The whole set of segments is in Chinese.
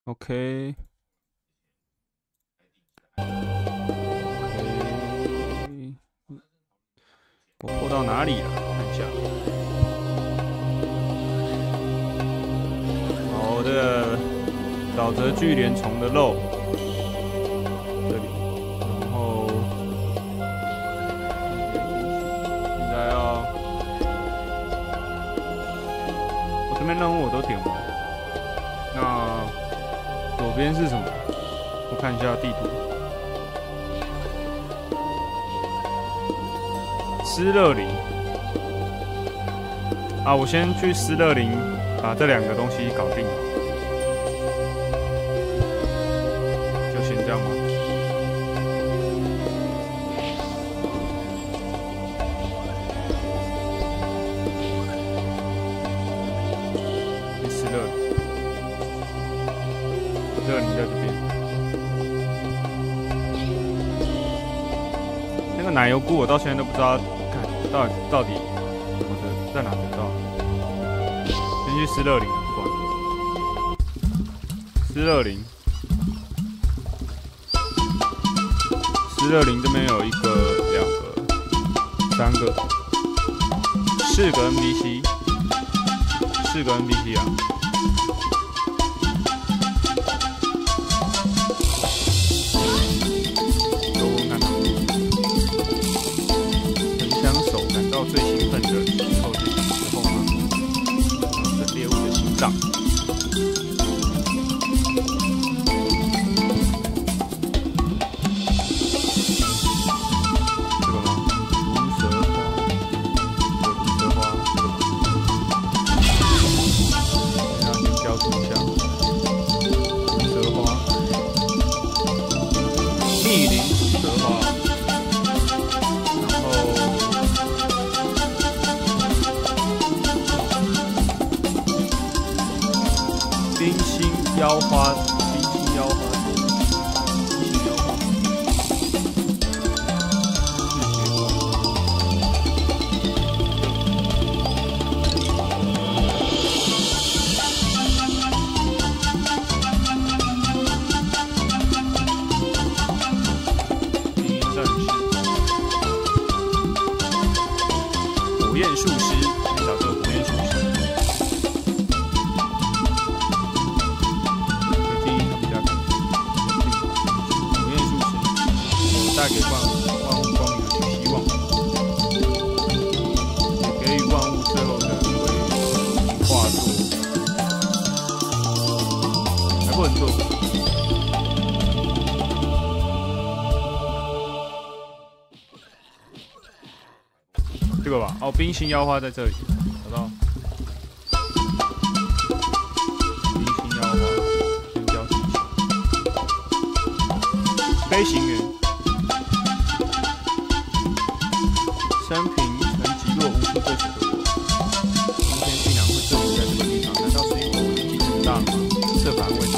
OK， 我破到哪里了？看一下。好的，沼泽巨莲虫的肉，这里，然后现在要，我这边任务我都点完。那左边是什么？我看一下地图。斯乐林啊，我先去斯乐林把这2个东西搞定了，就先这样吧。去斯乐林，乐林在这边。那个奶油菇我到现在都不知道。到底怎么得在哪得到？先去斯乐林不管。斯乐林这边有1个、2个、3个、4个 NPC，4个 NPC 啊。最兴奋的时候就是时候呢，这猎物的心脏。这个吗？毒蛇花，等下先标注一下。毒蛇花，密林毒蛇花。冰心腰花，冰心腰花，冰心腰花，精英战士，火焰术师，先找这个火焰术师。带给万物光明的希望，也给予万物最后的进化作，还不能做。这个吧，哦，冰心妖花在这里，找到。冰心妖花，先标记一下。飞行员。生平曾击落无数对手的我，今天竟然会这里在这个地方，难道是因为我年纪这么大了吗？这反问他，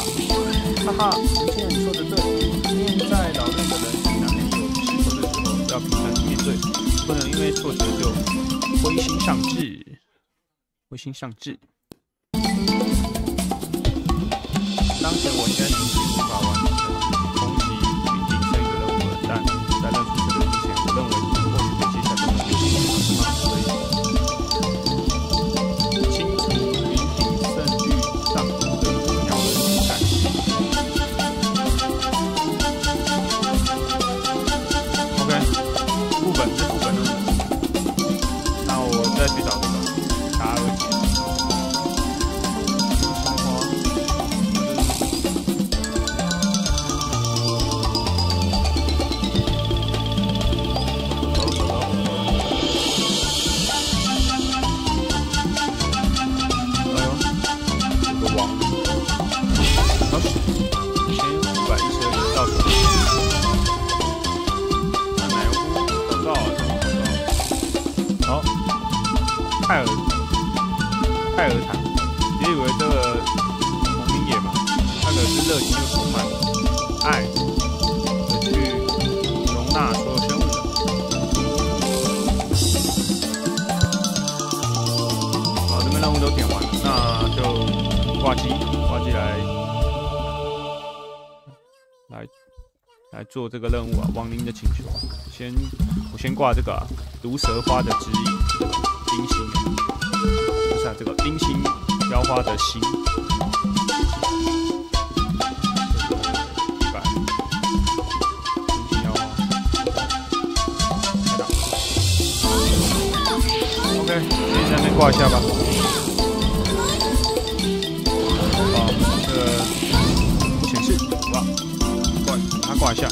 哈哈，年轻人你说的对，今天在劳累的人难免有失手的时候，要平常面对，不能因为挫折就灰心丧志。灰心丧志。当前我应该是无法完成攻击云顶这个任务的，但在认出这个之前，我认为。清除云顶圣域上空的鸟人感觉。OK， 副本是副本了。那我再去找这个达尔杰。泰尔坦，别以为这个同名野嘛，那个是热情又充满爱的去容纳所有生物的。好，这边任务都点完了，那就挂机来来做这个任务啊，亡灵的请求啊。我先挂这个毒蛇花的指引，冰心，不是这个冰心妖花的心。100，冰心妖花，太大。OK， 先在那边挂一下吧。显示，哇，它挂一下。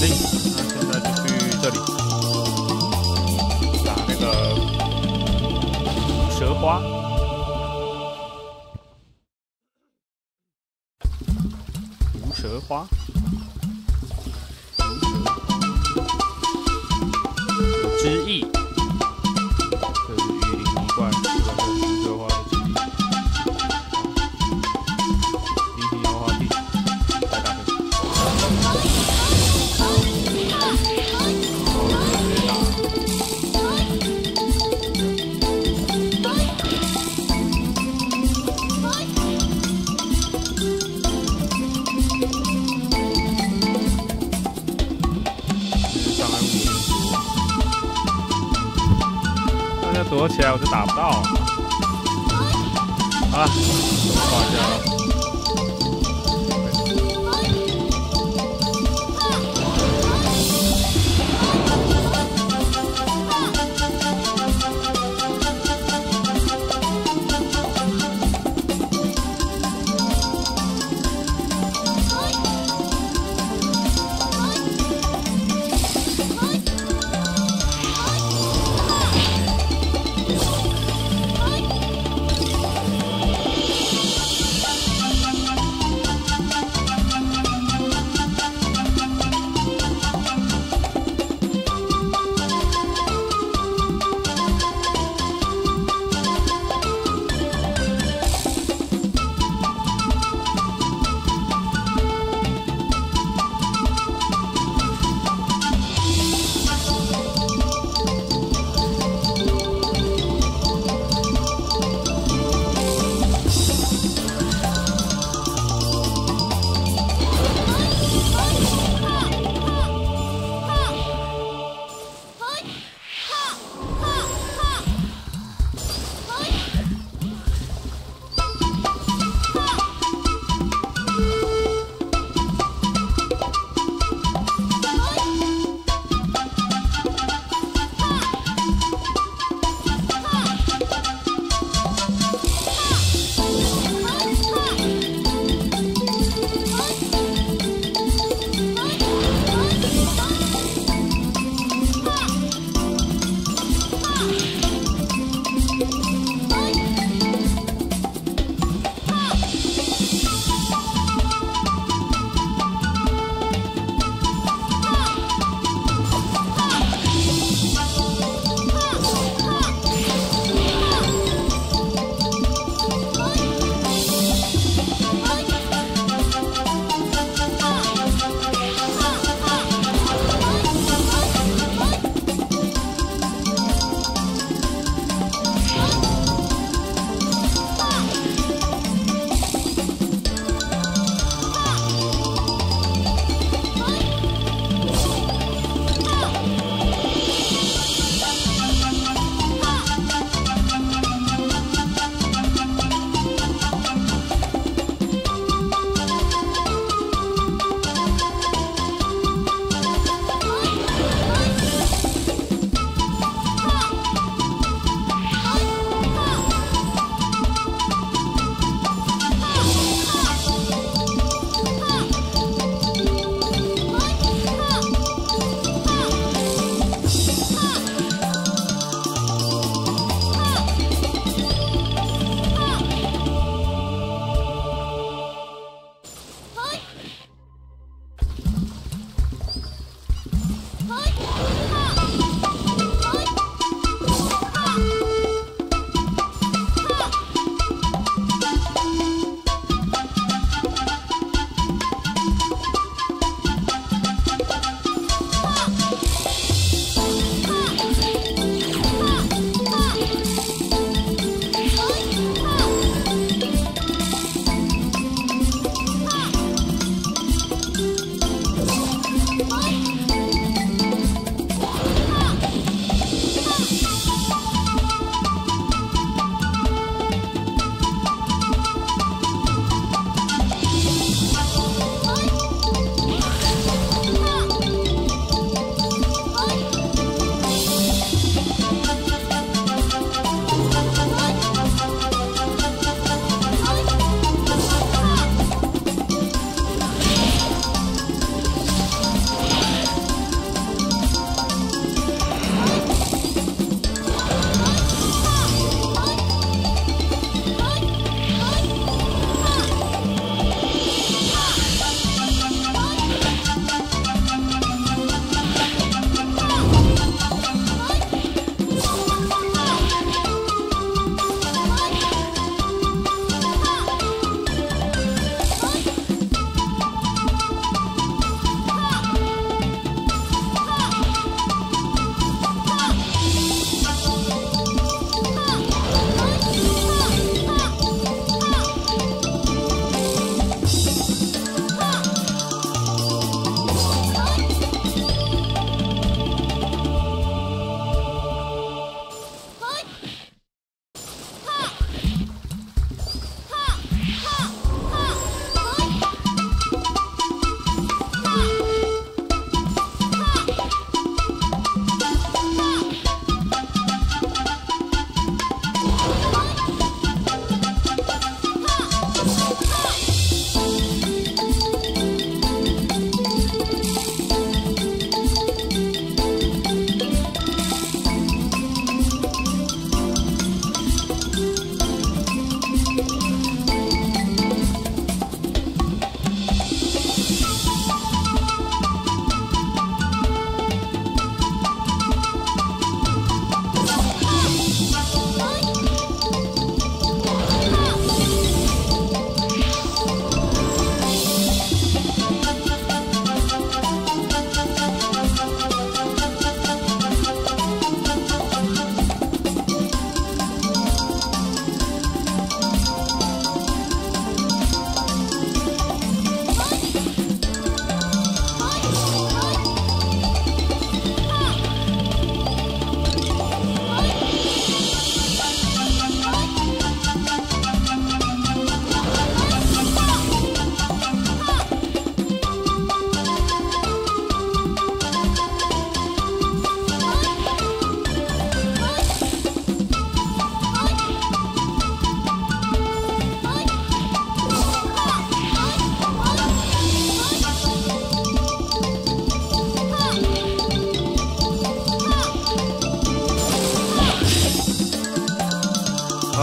定，那现在就去这里打那个蛇花。毒蛇花。有之意。这是雨林一怪，这个是毒蛇花的之意。平行摇滑梯，再打分。躲起来我就打不到。好了，画一下了。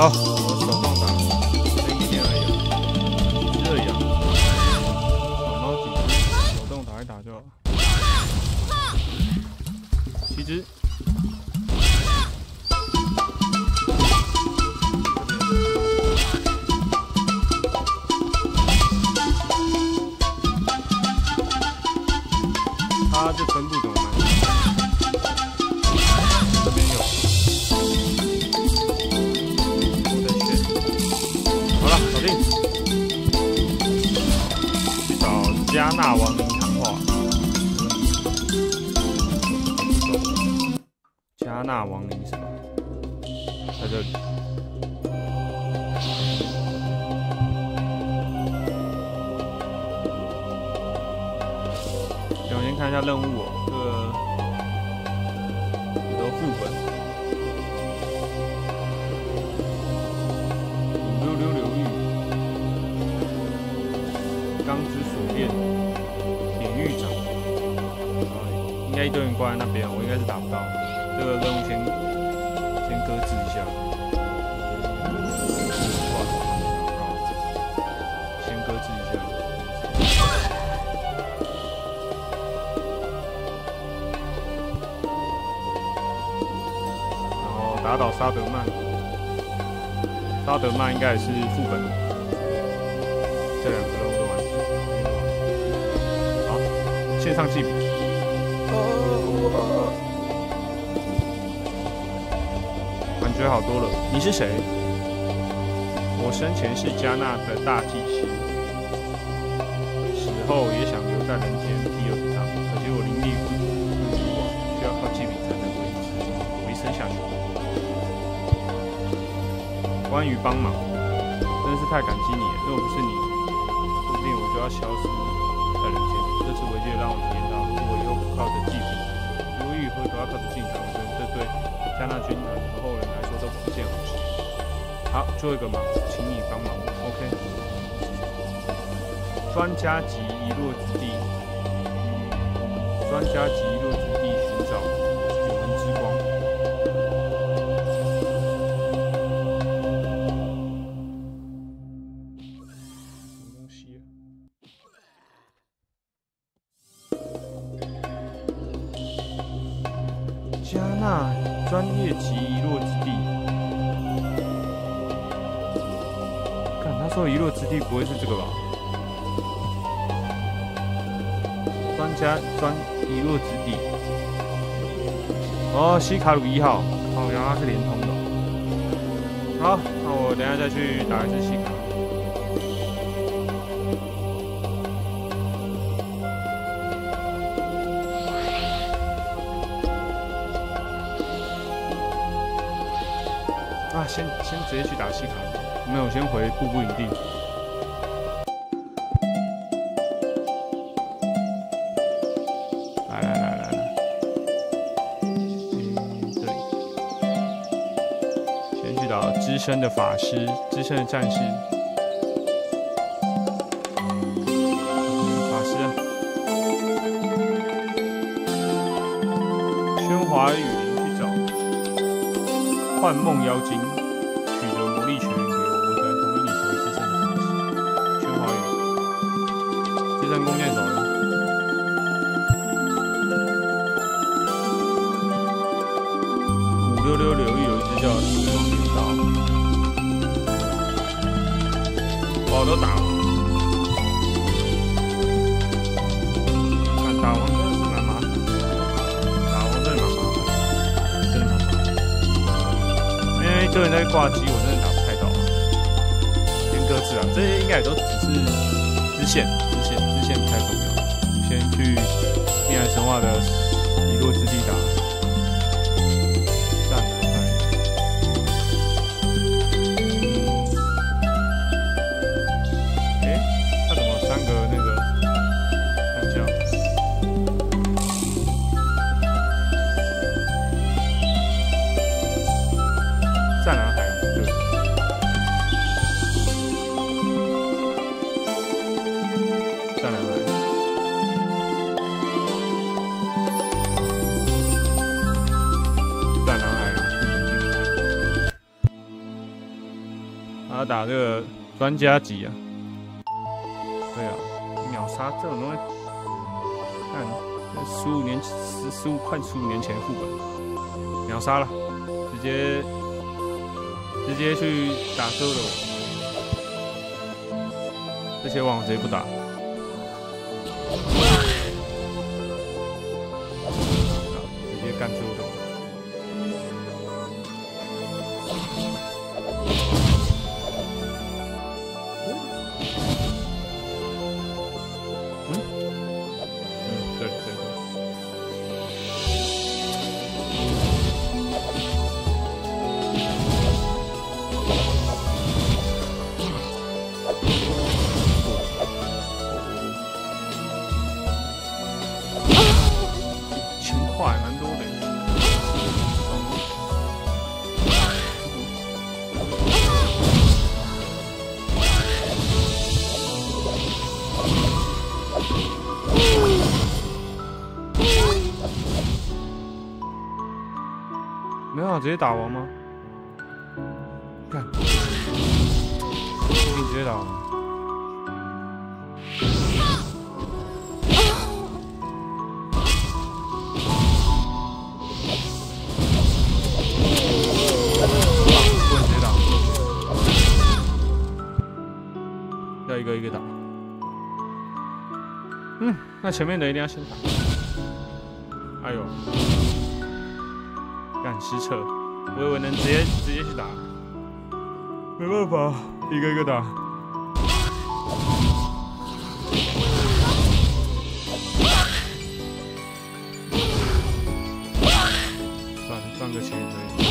好，我手动打，再一点而已，几只而已啊。小猫几只，手动打一打就好。7只。它这分布怎么办？这边有，我再选。好了，搞定。去找加纳亡灵谈话。加纳亡灵是吧？在这里。我先看一下任务哦，这个都副本566流域，钢之锁链，典狱长，应该一堆人挂在那边，我应该是打不到。这个任务先搁置一下，先搁置一下。打倒沙德曼，沙德曼应该也是副本。这2个任务都完成。好，线上祭笔。感觉好多了。你是谁？我生前是加纳的大祭司，死后也想留在人间第2趟，可惜我灵力不足啊，需要靠祭笔才能维生下去。关于帮忙，真是太感激你了。如果不是你，说不定我就要消失在人间。这次危机让我体验到，如果以后不靠着祭品，如果以后都要靠着进场，这对加纳军团和后人来说都不是件好事。好，最后一个忙，请你帮忙。OK。专家级遗落之地，专家级遗落之地寻找9纹之光。加纳专业级遗落之地，看他说遗落之地不会是这个吧？专遗落之地，哦，西卡鲁1号，好，原来它是连通的。好，那我等一下再去打一次西卡鲁。啊，先直接去打西卡，没有，先回瀑布营地。来，这里，先去找资深的法师，资深的战士。法师啊，喧哗雨林去找幻梦妖精。取得魔力泉源给我，我才同意你成为资深的法师。喧哗语，资深弓箭手呢？566流域有一只叫死亡镰刀，我都打了。看打王真的是蛮麻烦，打王真的蛮麻烦，真的蛮麻烦。因为一堆人在挂机，我真的打不太到。先搁置啊，这些应该也都只是支线不太重要。先去涅槃神话的遗落之地打。他怎么3个那个香蕉？湛蓝海洋，对。湛蓝海洋。湛蓝海洋。要打这个专家级啊。对啊，秒杀这种东西，看快15年前的副本，秒杀了，直接去打所有的网，这些网我直接不打。直接干所有的网。没有直接打完吗？看，你直接打完。不能直接打，要一个一个打。那前面的一定要先打。哎呦！干失策，我以为能直接去打，没办法，一个一个打。算了，赚个钱而已。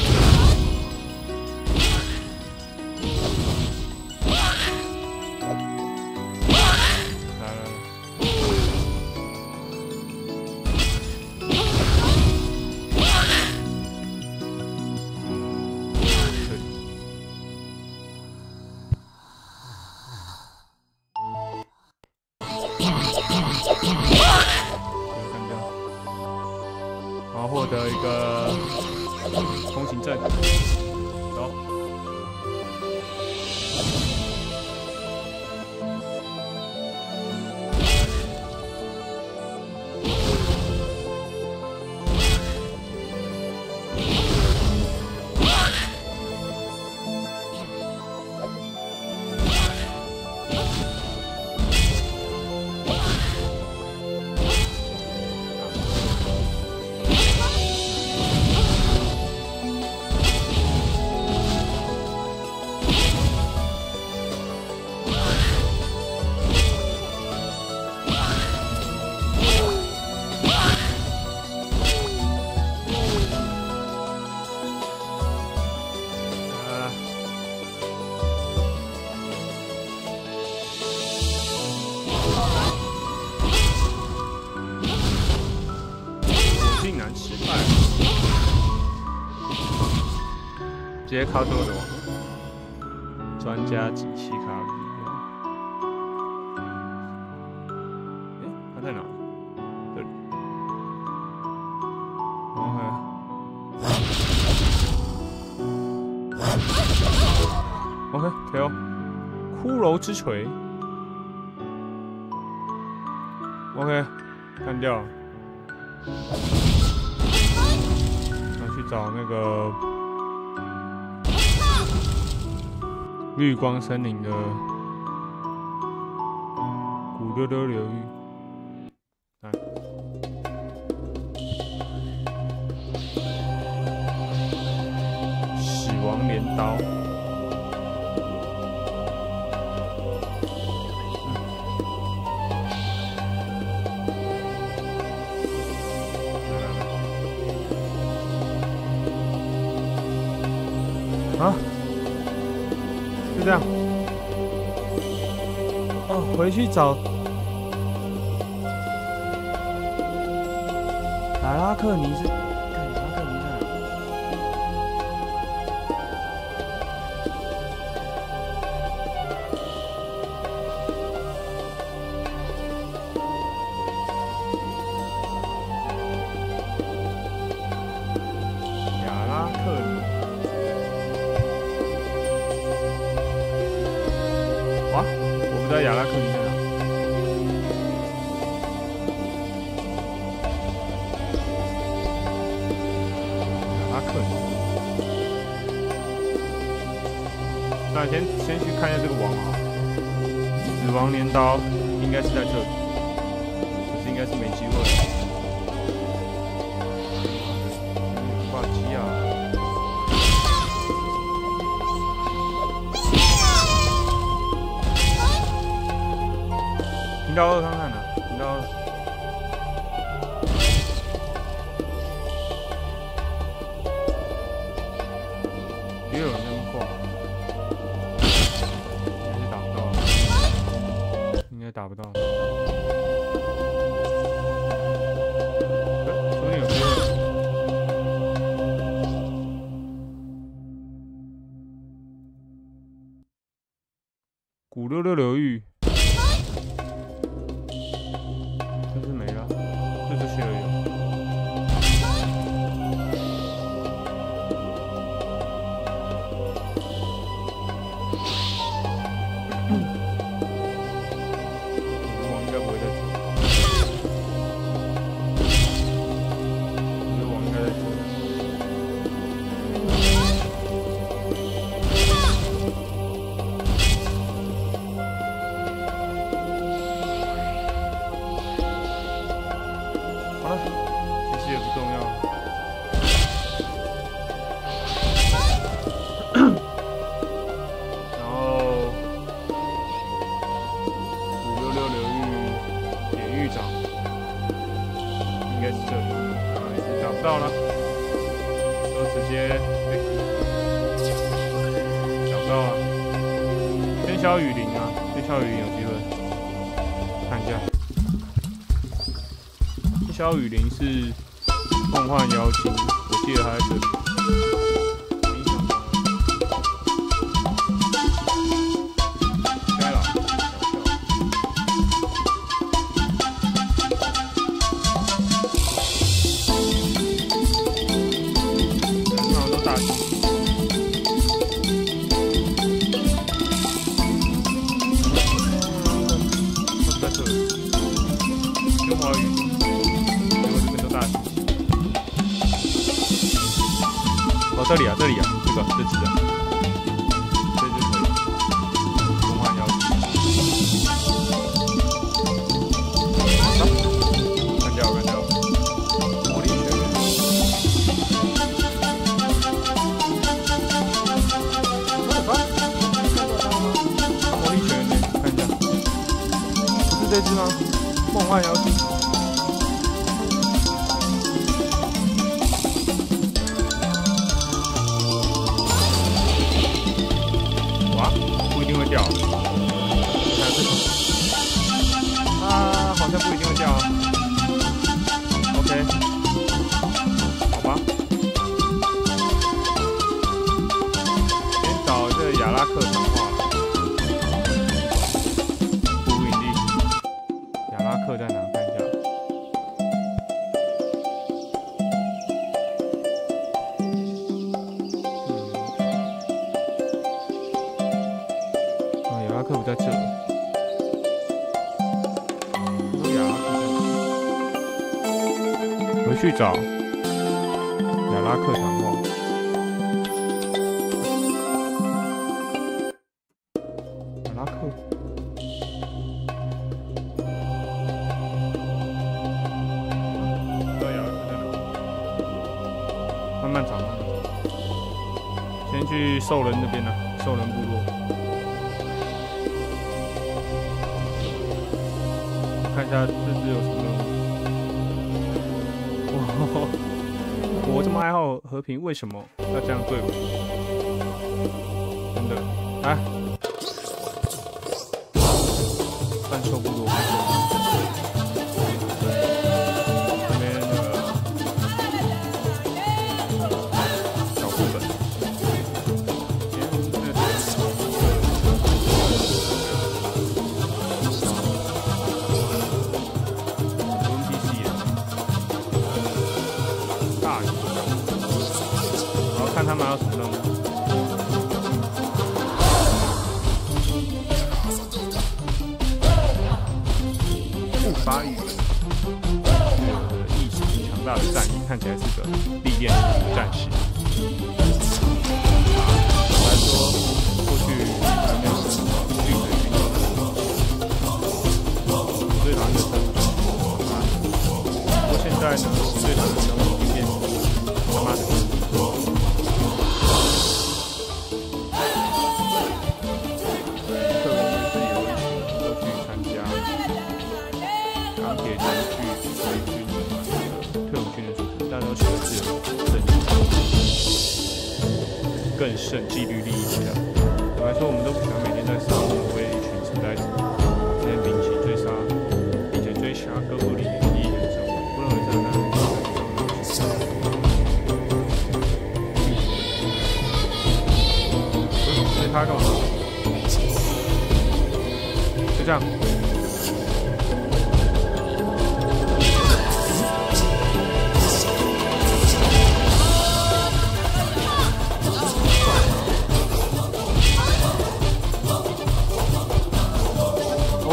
然后获得一个通行证，走。竟然失败了，直接靠这个的网，专家级西卡比。他在哪？这里。OK， KO， 骷髅之锤。OK， 干掉了。要去找那个绿光森林的古溜溜流域。来，死亡镰刀。啊，就这样。哦，回去找达拉克尼是，看达拉克尼在哪？亚拉克尼。在亚拉克里面啊。亚拉克。那先去看一下这个王啊。死亡镰刀应该是在这里，可是应该是没机会了。挂机啊！听到2看看呢，听到2。也有人在那挂，应该是打不到，应该打不到。说不定有机会。古66流域。真是没了，就这些而已。王应该不会在这。我觉得王应该在这。其实也不重要。然后566流域典狱长应该是这里，也是找不到了，就直接找不到了。喧嚣雨林啊，喧嚣雨林有机会看一下。喧嚣雨林是梦幻妖精，我记得它在这里。该了，通常都大型。在这里，喧哗雨林。哦，这里啊，这里啊，这只啊，这就可以。梦幻妖精，好，看掉，看掉。魔力学院。我的妈！魔力学院呢？看一下，不是这只吗？梦幻妖精。不一定会掉，看这种，好像不一定会掉啊。OK， 好吧。先找这个亚拉克谈话了。不营地，亚拉克在哪？看一下。亚拉克不在这。亚拉克在哪？回去找亚拉克谈话。亚拉克。不知道亚拉克在哪？慢慢找，慢慢找。先去兽人那边呢，兽人部落。看一下这只有什么任务。我这么爱好和平，为什么要这样对我？真的，来，半兽部落，这边那个小副本，看他们要什么任务。发育，具有着意志强大的战役，看起来是个历练型的战士。来说，过去还没有什么绿水军团，我最讨厌的生物不过现在呢，我最讨厌的生物已经变成他妈的生物。更胜纪律利益的。坦白说，我们都不喜欢每天在沙漠为一群死呆子这些兵器追杀，并且追杀哥布林的异人生物，不认为这样的追他干嘛？就这样。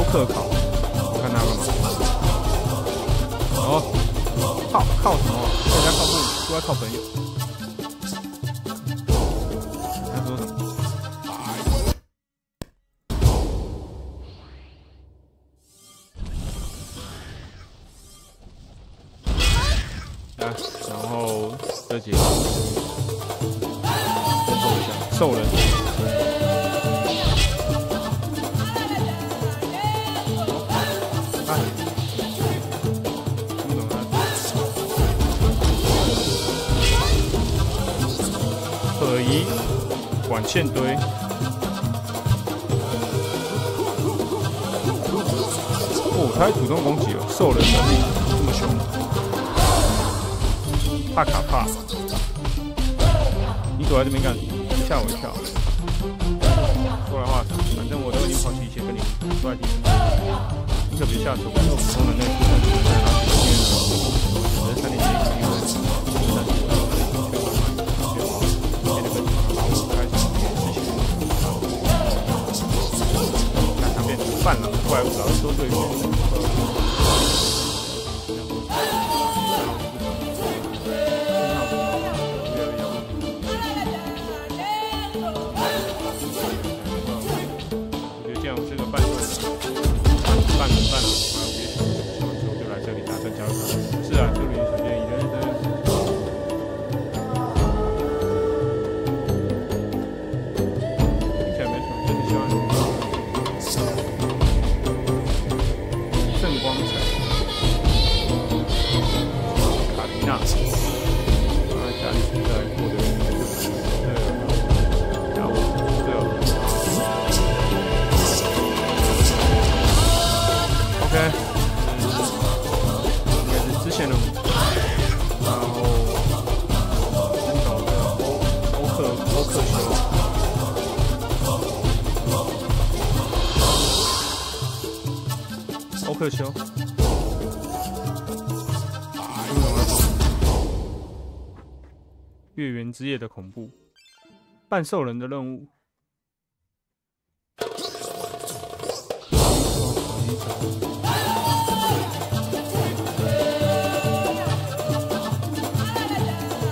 特考，我看他干嘛？哦，靠什么？人家靠父母，都在靠朋友。他说什么？来，然后这节，先说一下兽人。可疑管线堆，哦，他还主动攻击了，兽人能力这么凶，怕卡帕，你躲在这边干什么？吓我一跳。说来话长，反正我都已经抛弃一切跟你坐在地上，你可别下手，我是普通人类出身，只能在拿起经验的，我在3年前因为泛狼的怪物，老是说对面。我觉得既然我是个半兽人、半人半狼的话，我也许希望之后就来这里打算加入他。是啊，这里首先以人的。听起来没错，就是希望你。圣光城，卡琳娜，家里现在过得然后OK， 应该是之前的，然后寻找的欧克修。欧克修，月圆之夜的恐怖，半兽人的任务。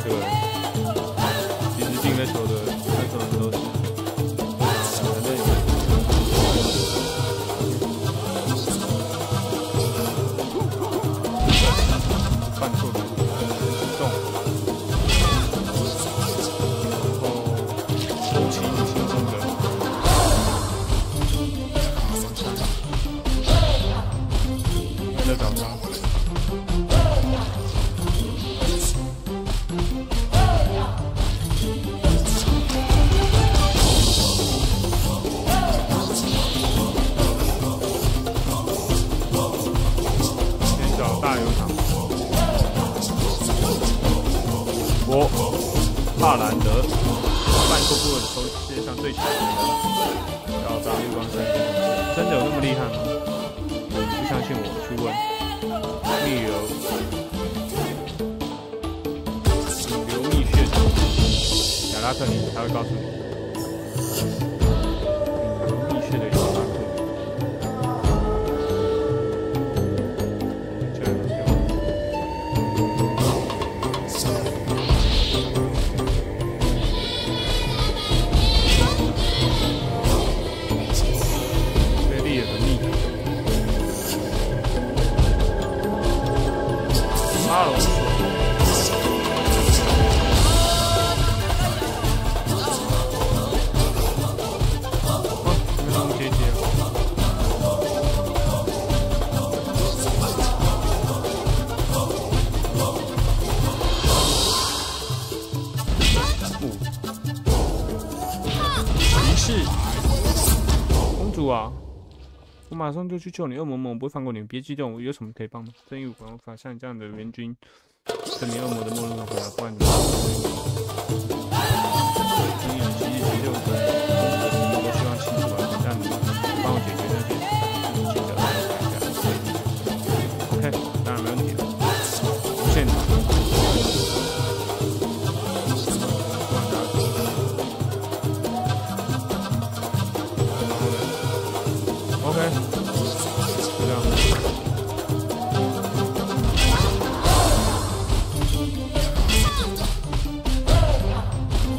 这个其实进垒球的半兽人都是。犯错的重，然后勾起你心中的在找他。先找大油厂。我帕兰德，半兽部落的世界上最强的人，高达6光3千公尺，真的有那么厉害吗？不相信我，去问密流密血统亚拉克尼，他会告诉你。密血的亚拉克尼，是公主啊！我马上就去救你，恶魔们，我不会放过你，别激动，我有什么可以帮吗？正义武官无法像你这样的援军，等你恶魔的末日回来，不然怎么办？正义即日即六公主的心意都希望亲自完成，但你帮我解决那些事情的代价。OK， 当然没问题了。无限塔。OK， 就这样。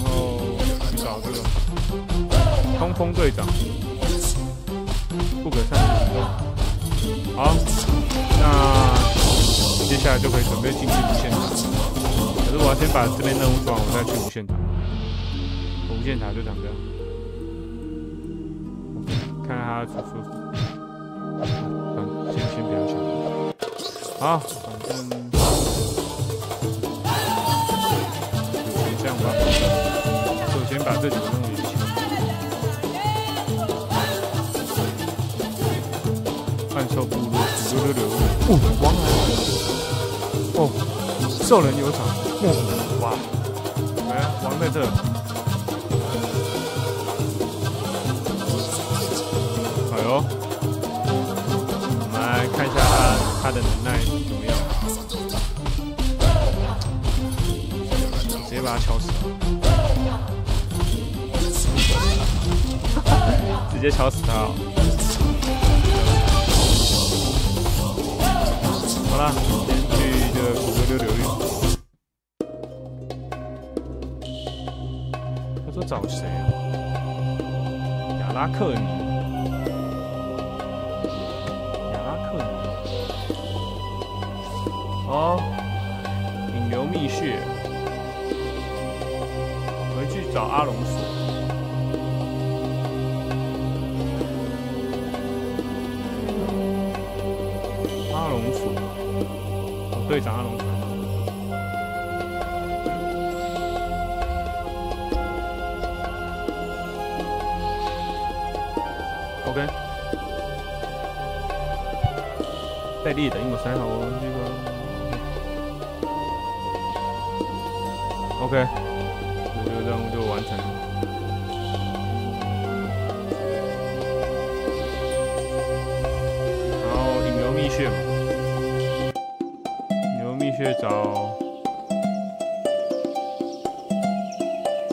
然后去找这个冲锋队长，不可善行动。好，那接下来就可以准备进去无限塔。可是我要先把这边任务做完，我再去无限塔。无限塔就长这样。看看他出什么。先不要想。好，反正就先这样吧。首先把这几个任务一起。半兽部落流。哦，王来了。哦，兽人有场。哦，哇，来，王在这。哎呦。来看一下他的能耐怎么样？直接把他敲死了，直接敲死他哦！好了，先去这个谷歌流域。他说找谁啊？亚拉克尼。哦，引流蜜穴，回去找阿隆索。阿隆索，哦，队长阿隆索。OK。戴笠的，因为我删好我这个。OK， 这个任务就完成了。然后引流蜜穴嘛，引流蜜穴找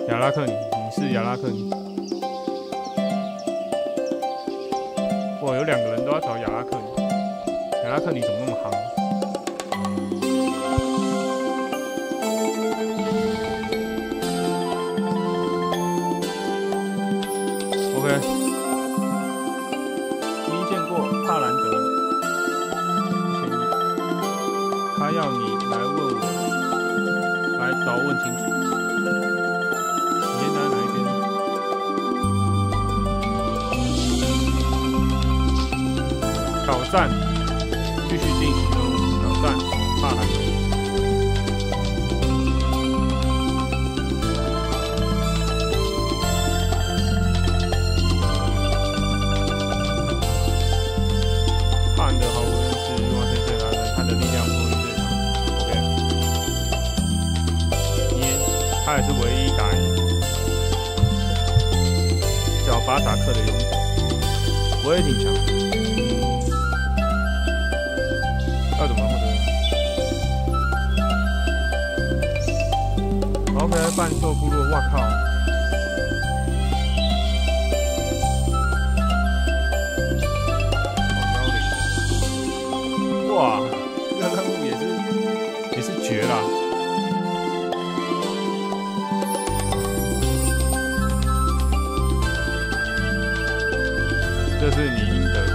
亚拉克尼，你是亚拉克尼。哇，有2个人都要找亚拉克尼，亚拉克尼怎么那么夯？OK， 你见过帕兰德，他要你来问我，来找问清楚。你先站在哪一边？挑战，继续进行任务，挑战帕兰德。他也是唯一打赢叫巴萨克的勇者，我也挺强。要怎么获得 ？OK， 半兽部落，哇靠！哇，这个任务也是绝了。这是你应得的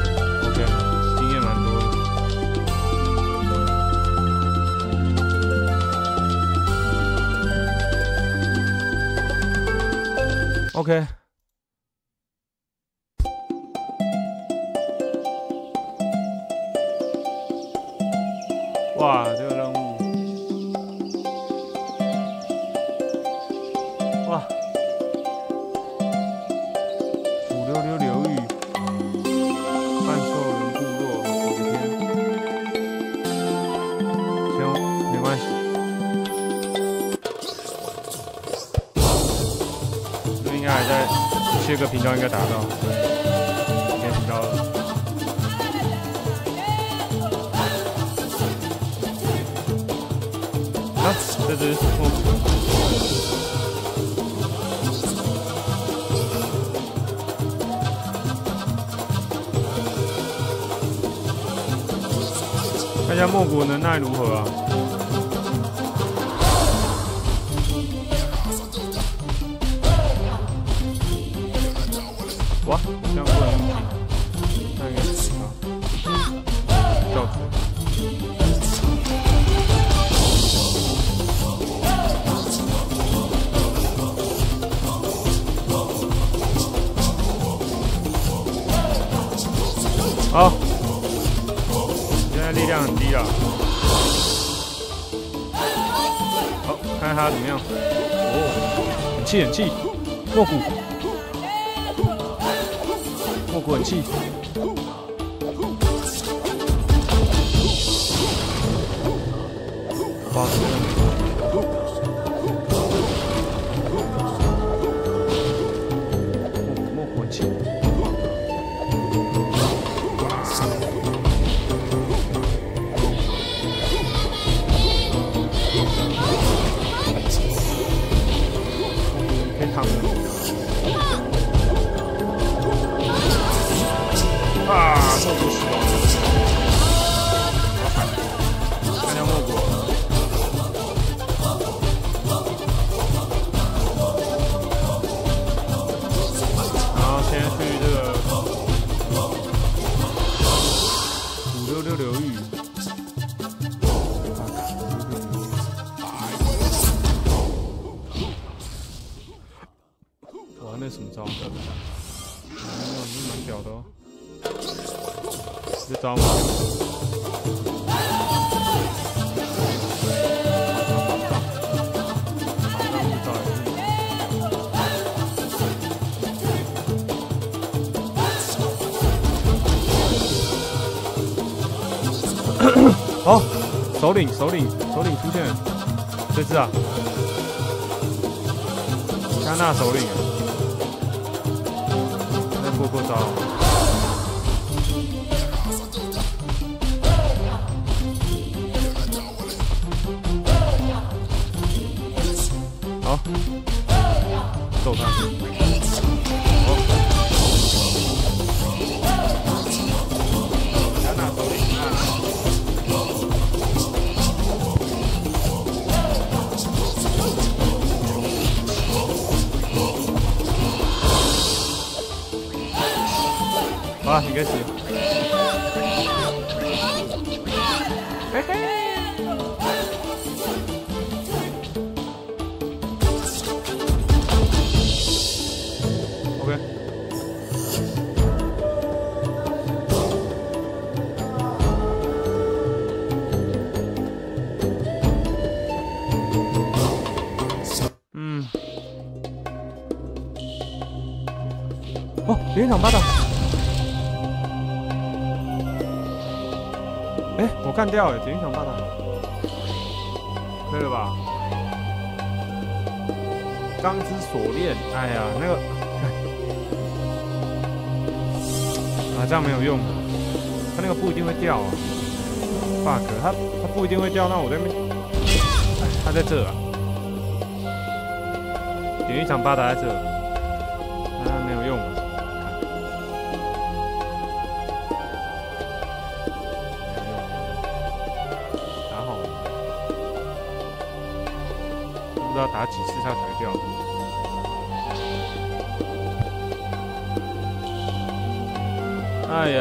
，OK， 经验蛮多的。OK， 哇，这个任务，哇， 566流域，半兽人部落，我的天！行，没关系。这应该还在切个频道，应该达到。切频道了。啊，这只木鼓。 看一下莫古能耐如何啊？哇，这样不能停，那应该是啊，掉嘴。好。 力量很低啊！好，看看他怎么样。哦，很气很气，莫古，莫古很气。哇！莫古很气。 啊！莫古死了，看下莫古。然后先去这个566流域。哇，那什么招？蛮屌的哦。 这招吗？哦，首领出现了，这只啊，加纳首领啊，再过招。 好，揍他！好，加纳首领啊！好了，你开始。嘿嘿。 哦，连场8打。哎，我干掉了，连场8打，可以了吧？钢之锁链，哎呀，那个，啊，这样没有用，他那个不一定会掉啊 ，bug， 他不一定会掉，那我这边，哎，他在这啊，点一场8打在这，那没有用。 不知道打几次它才掉。哎呀，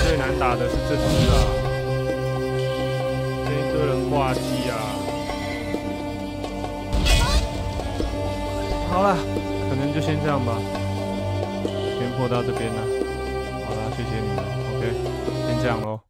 最难打的是这只啊，这一堆人挂机啊。好了，可能就先这样吧，先破到这边了。好了，谢谢你们 ，OK， 先这样咯。